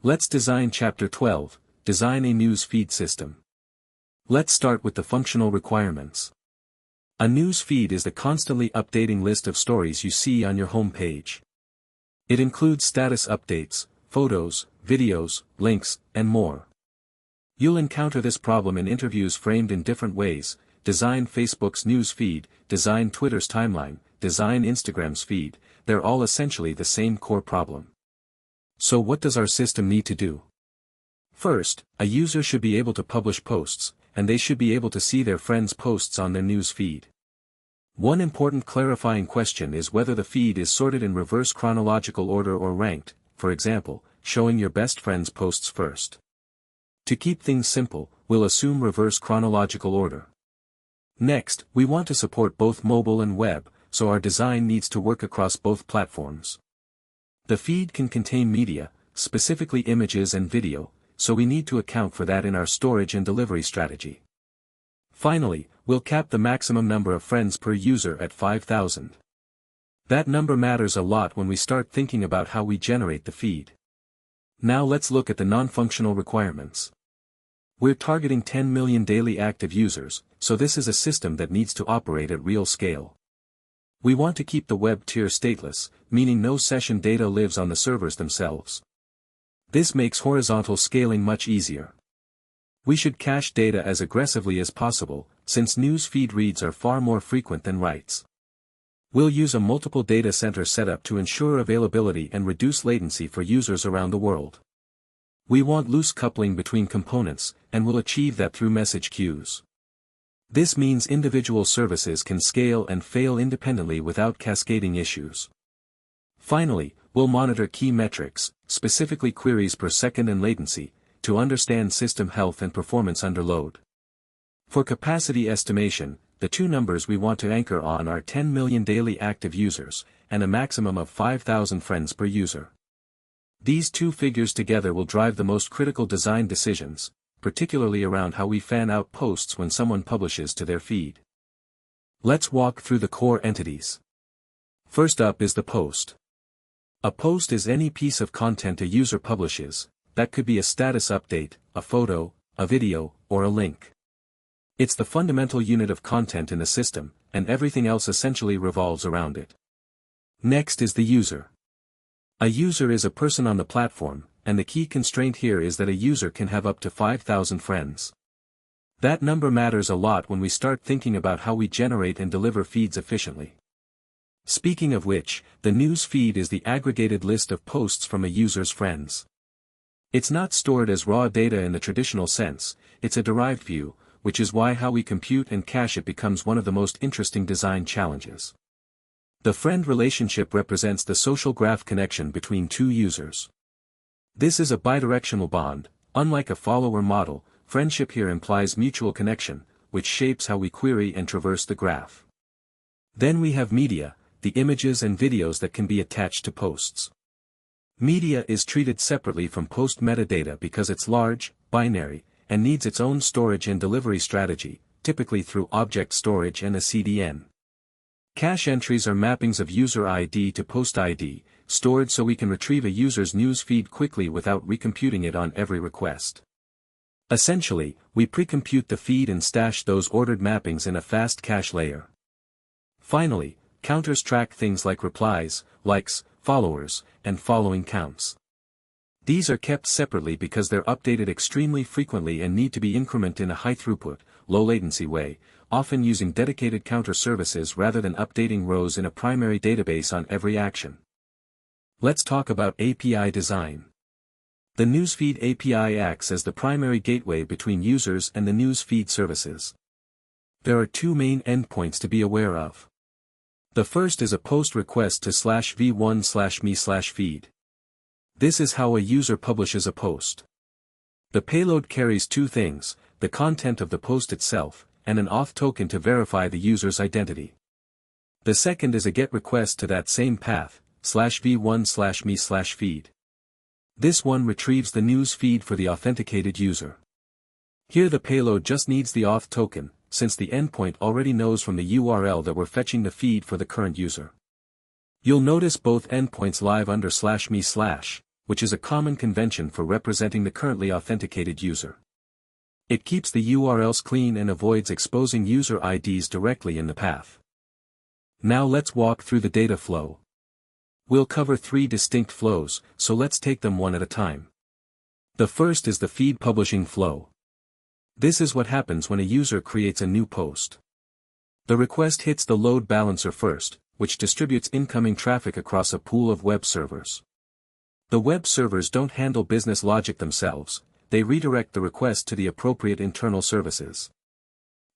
Let's design Chapter 12, Design a News Feed System. Let's start with the functional requirements. A news feed is the constantly updating list of stories you see on your home page. It includes status updates, photos, videos, links, and more. You'll encounter this problem in interviews framed in different ways: design Facebook's news feed, design Twitter's timeline, design Instagram's feed. They're all essentially the same core problem. So what does our system need to do? First, a user should be able to publish posts, and they should be able to see their friends' posts on their news feed. One important clarifying question is whether the feed is sorted in reverse chronological order or ranked, for example, showing your best friend's posts first. To keep things simple, we'll assume reverse chronological order. Next, we want to support both mobile and web, so our design needs to work across both platforms. The feed can contain media, specifically images and video, so we need to account for that in our storage and delivery strategy. Finally, we'll cap the maximum number of friends per user at 5,000. That number matters a lot when we start thinking about how we generate the feed. Now let's look at the non-functional requirements. We're targeting 10 million daily active users, so this is a system that needs to operate at real scale. We want to keep the web tier stateless, meaning no session data lives on the servers themselves. This makes horizontal scaling much easier. We should cache data as aggressively as possible, since news feed reads are far more frequent than writes. We'll use a multiple data center setup to ensure availability and reduce latency for users around the world. We want loose coupling between components, and we'll achieve that through message queues. This means individual services can scale and fail independently without cascading issues. Finally, we'll monitor key metrics, specifically queries per second and latency, to understand system health and performance under load. For capacity estimation, the two numbers we want to anchor on are 10 million daily active users, and a maximum of 5,000 friends per user. These two figures together will drive the most critical design decisions, particularly around how we fan out posts when someone publishes to their feed. Let's walk through the core entities. First up is the post. A post is any piece of content a user publishes. That could be a status update, a photo, a video, or a link. It's the fundamental unit of content in the system, and everything else essentially revolves around it. Next is the user. A user is a person on the platform, and the key constraint here is that a user can have up to 5,000 friends. That number matters a lot when we start thinking about how we generate and deliver feeds efficiently. Speaking of which, the news feed is the aggregated list of posts from a user's friends. It's not stored as raw data in the traditional sense, it's a derived view, which is why how we compute and cache it becomes one of the most interesting design challenges. The friend relationship represents the social graph connection between two users. This is a bidirectional bond. Unlike a follower model, friendship here implies mutual connection, which shapes how we query and traverse the graph. Then we have media, the images and videos that can be attached to posts. Media is treated separately from post metadata because it's large, binary, and needs its own storage and delivery strategy, typically through object storage and a CDN. Cache entries are mappings of user ID to post ID, stored so we can retrieve a user's news feed quickly without recomputing it on every request. Essentially, we pre-compute the feed and stash those ordered mappings in a fast cache layer. Finally, counters track things like replies, likes, followers, and following counts. These are kept separately because they're updated extremely frequently and need to be incremented in a high-throughput, low-latency way, often using dedicated counter services rather than updating rows in a primary database on every action. Let's talk about API design. The Newsfeed API acts as the primary gateway between users and the newsfeed services. There are two main endpoints to be aware of. The first is a post request to /v1/me/feed. This is how a user publishes a post. The payload carries two things: the content of the post itself, and an auth token to verify the user's identity. The second is a GET request to that same path, /v1/me/feed. This one retrieves the news feed for the authenticated user. Here the payload just needs the auth token, since the endpoint already knows from the URL that we're fetching the feed for the current user. You'll notice both endpoints live under /me/, which is a common convention for representing the currently authenticated user. It keeps the URLs clean and avoids exposing user IDs directly in the path. Now let's walk through the data flow. We'll cover 3 distinct flows, so let's take them one at a time. The first is the feed publishing flow. This is what happens when a user creates a new post. The request hits the load balancer first, which distributes incoming traffic across a pool of web servers. The web servers don't handle business logic themselves, they redirect the request to the appropriate internal services.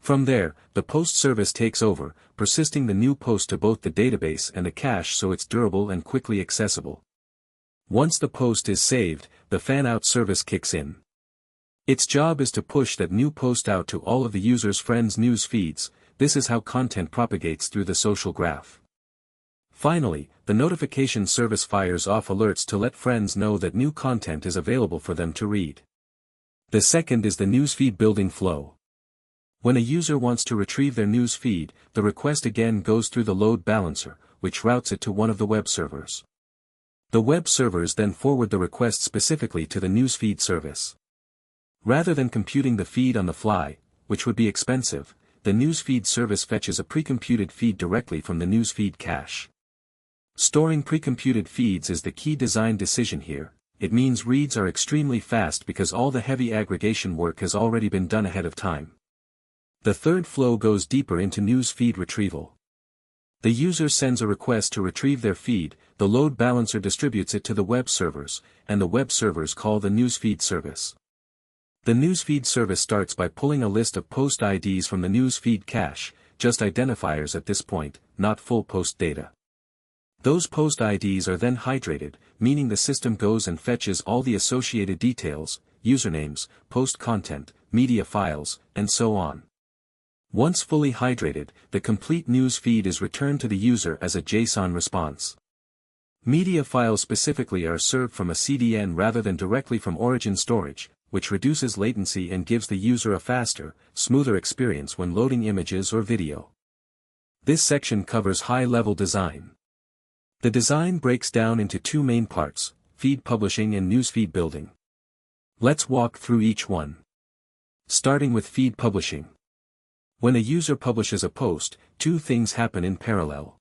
From there, the post service takes over, persisting the new post to both the database and the cache so it's durable and quickly accessible. Once the post is saved, the fan-out service kicks in. Its job is to push that new post out to all of the user's friends' news feeds. This is how content propagates through the social graph. Finally, the notification service fires off alerts to let friends know that new content is available for them to read. The second is the newsfeed building flow. When a user wants to retrieve their news feed, the request again goes through the load balancer, which routes it to one of the web servers. The web servers then forward the request specifically to the newsfeed service. Rather than computing the feed on the fly, which would be expensive, the newsfeed service fetches a pre-computed feed directly from the newsfeed cache. Storing pre-computed feeds is the key design decision here. It means reads are extremely fast because all the heavy aggregation work has already been done ahead of time. The third flow goes deeper into news feed retrieval. The user sends a request to retrieve their feed, the load balancer distributes it to the web servers, and the web servers call the newsfeed service. The newsfeed service starts by pulling a list of post IDs from the newsfeed cache, just identifiers at this point, not full post data. Those post IDs are then hydrated, meaning the system goes and fetches all the associated details, usernames, post content, media files, and so on. Once fully hydrated, the complete news feed is returned to the user as a JSON response. Media files specifically are served from a CDN rather than directly from origin storage, which reduces latency and gives the user a faster, smoother experience when loading images or video. This section covers high-level design. The design breaks down into 2 main parts, feed publishing and newsfeed building. Let's walk through each one. Starting with feed publishing. When a user publishes a post, 2 things happen in parallel.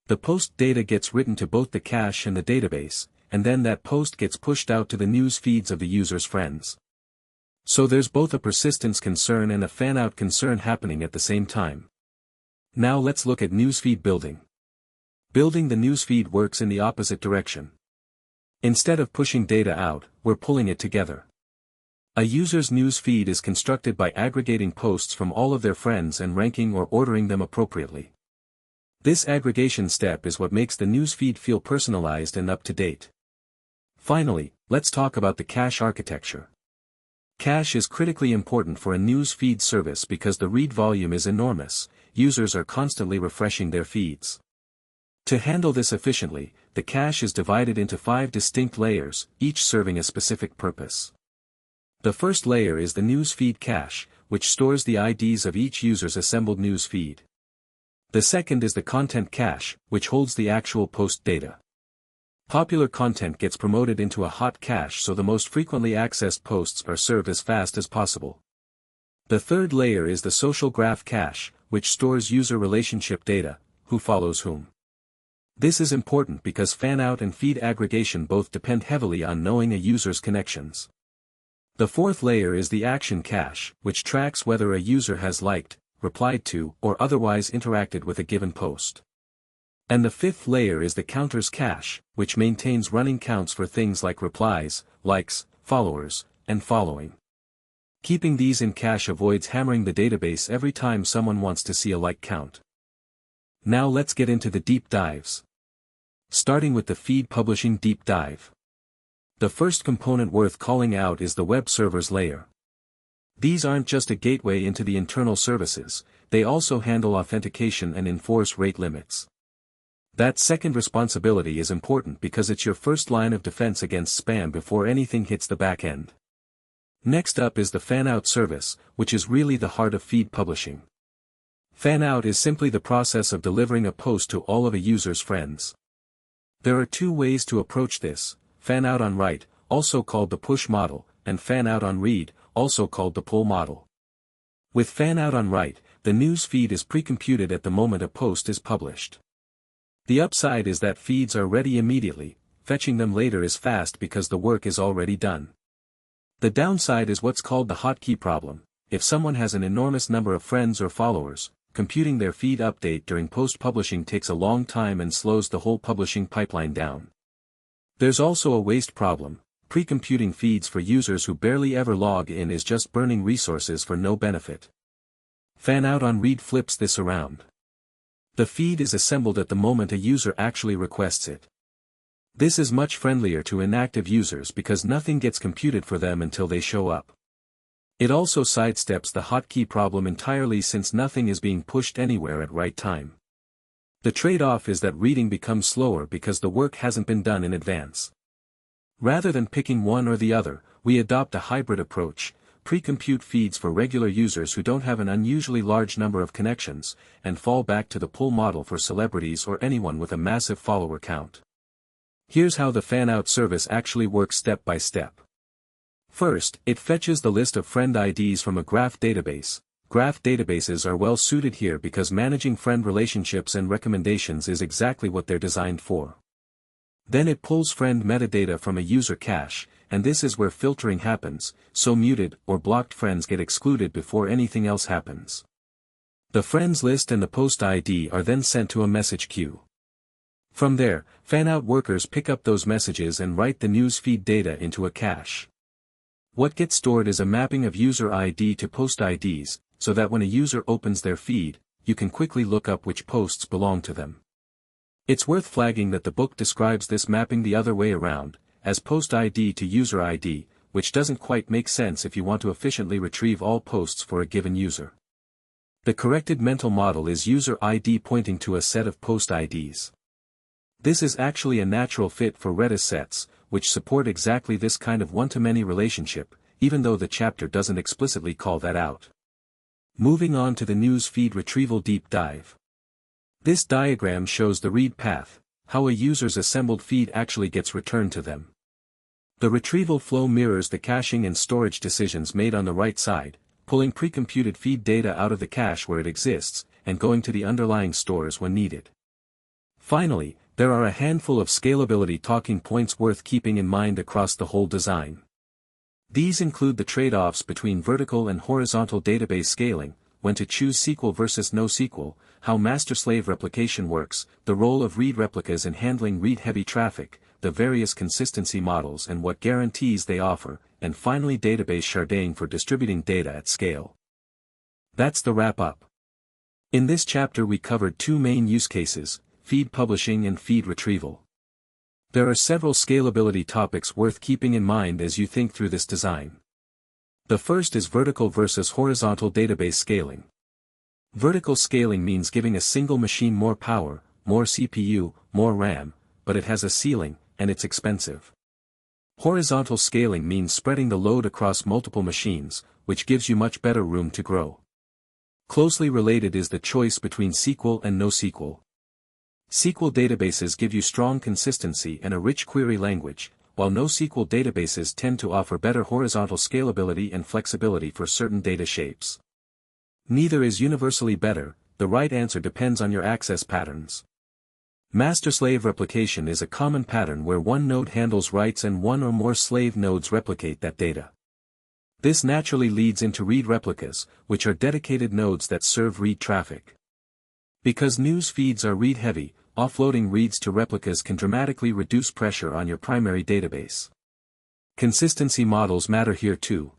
The post data gets written to both the cache and the database, and then that post gets pushed out to the news feeds of the user's friends. So there's both a persistence concern and a fan-out concern happening at the same time. Now let's look at newsfeed building. Building the newsfeed works in the opposite direction. Instead of pushing data out, we're pulling it together. A user's news feed is constructed by aggregating posts from all of their friends and ranking or ordering them appropriately. This aggregation step is what makes the news feed feel personalized and up to date. Finally, let's talk about the cache architecture. Cache is critically important for a news feed service because the read volume is enormous. Users are constantly refreshing their feeds. To handle this efficiently, the cache is divided into 5 distinct layers, each serving a specific purpose. The first layer is the newsfeed cache, which stores the IDs of each user's assembled news feed. The second is the content cache, which holds the actual post data. Popular content gets promoted into a hot cache so the most frequently accessed posts are served as fast as possible. The third layer is the social graph cache, which stores user relationship data, who follows whom. This is important because fan-out and feed aggregation both depend heavily on knowing a user's connections. The fourth layer is the action cache, which tracks whether a user has liked, replied to, or otherwise interacted with a given post. And the fifth layer is the counters cache, which maintains running counts for things like replies, likes, followers, and following. Keeping these in cache avoids hammering the database every time someone wants to see a like count. Now let's get into the deep dives. Starting with the feed publishing deep dive. The first component worth calling out is the web servers layer. These aren't just a gateway into the internal services, they also handle authentication and enforce rate limits. That second responsibility is important because it's your first line of defense against spam before anything hits the back end. Next up is the fan-out service, which is really the heart of feed publishing. Fan-out is simply the process of delivering a post to all of a user's friends. There are 2 ways to approach this. fan-out on write, also called the push model, and fan-out on read, also called the pull model. With fan-out on write, the news feed is pre-computed at the moment a post is published. The upside is that feeds are ready immediately, fetching them later is fast because the work is already done. The downside is what's called the hotkey problem. If someone has an enormous number of friends or followers, computing their feed update during post-publishing takes a long time and slows the whole publishing pipeline down. There's also a waste problem. Pre-computing feeds for users who barely ever log in is just burning resources for no benefit. Fan-out on read flips this around. The feed is assembled at the moment a user actually requests it. This is much friendlier to inactive users because nothing gets computed for them until they show up. It also sidesteps the hotkey problem entirely since nothing is being pushed anywhere at right time. The trade-off is that reading becomes slower because the work hasn't been done in advance. Rather than picking one or the other, we adopt a hybrid approach, pre-compute feeds for regular users who don't have an unusually large number of connections, and fall back to the pull model for celebrities or anyone with a massive follower count. Here's how the fan-out service actually works step by step. First, it fetches the list of friend IDs from a graph database. Graph databases are well suited here because managing friend relationships and recommendations is exactly what they're designed for. Then it pulls friend metadata from a user cache, and this is where filtering happens, so muted or blocked friends get excluded before anything else happens. The friends list and the post ID are then sent to a message queue. From there, fan-out workers pick up those messages and write the news feed data into a cache. What gets stored is a mapping of user ID to post IDs, so that when a user opens their feed, you can quickly look up which posts belong to them. It's worth flagging that the book describes this mapping the other way around, as post ID to user ID, which doesn't quite make sense if you want to efficiently retrieve all posts for a given user. The corrected mental model is user ID pointing to a set of post IDs. This is actually a natural fit for Redis sets, which support exactly this kind of one-to-many relationship, even though the chapter doesn't explicitly call that out. Moving on to the news feed retrieval deep dive. This diagram shows the read path, how a user's assembled feed actually gets returned to them. The retrieval flow mirrors the caching and storage decisions made on the right side, pulling pre-computed feed data out of the cache where it exists, and going to the underlying stores when needed. Finally, there are a handful of scalability talking points worth keeping in mind across the whole design. These include the trade-offs between vertical and horizontal database scaling, when to choose SQL versus NoSQL, how master-slave replication works, the role of read replicas in handling read-heavy traffic, the various consistency models and what guarantees they offer, and finally database sharding for distributing data at scale. That's the wrap-up. In this chapter we covered two main use cases, feed publishing and feed retrieval. There are several scalability topics worth keeping in mind as you think through this design. The first is vertical versus horizontal database scaling. Vertical scaling means giving a single machine more power, more CPU, more RAM, but it has a ceiling, and it's expensive. Horizontal scaling means spreading the load across multiple machines, which gives you much better room to grow. Closely related is the choice between SQL and NoSQL. SQL databases give you strong consistency and a rich query language, while NoSQL databases tend to offer better horizontal scalability and flexibility for certain data shapes. Neither is universally better, the right answer depends on your access patterns. Master-slave replication is a common pattern where one node handles writes and one or more slave nodes replicate that data. This naturally leads into read replicas, which are dedicated nodes that serve read traffic. Because news feeds are read-heavy, offloading reads to replicas can dramatically reduce pressure on your primary database. Consistency models matter here too.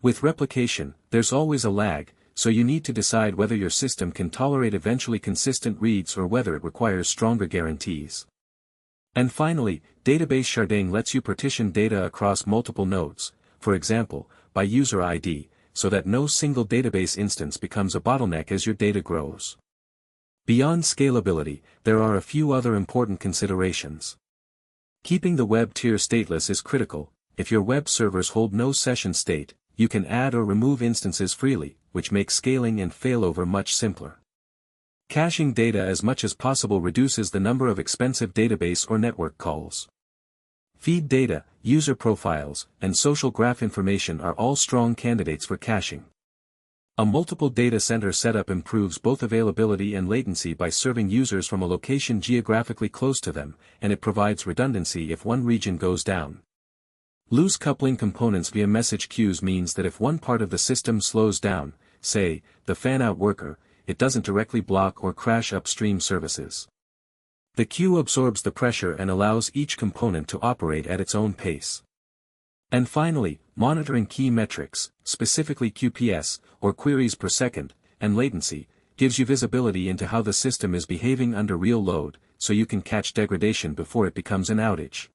With replication, there's always a lag, so you need to decide whether your system can tolerate eventually consistent reads or whether it requires stronger guarantees. And finally, database sharding lets you partition data across multiple nodes, for example, by user ID, so that no single database instance becomes a bottleneck as your data grows. Beyond scalability, there are a few other important considerations. Keeping the web tier stateless is critical. If your web servers hold no session state, you can add or remove instances freely, which makes scaling and failover much simpler. Caching data as much as possible reduces the number of expensive database or network calls. Feed data, user profiles, and social graph information are all strong candidates for caching. A multiple data center setup improves both availability and latency by serving users from a location geographically close to them, and it provides redundancy if one region goes down. Loose coupling components via message queues means that if one part of the system slows down, say, the fan-out worker, it doesn't directly block or crash upstream services. The queue absorbs the pressure and allows each component to operate at its own pace. And finally, monitoring key metrics, specifically QPS, or queries per second, and latency, gives you visibility into how the system is behaving under real load, so you can catch degradation before it becomes an outage.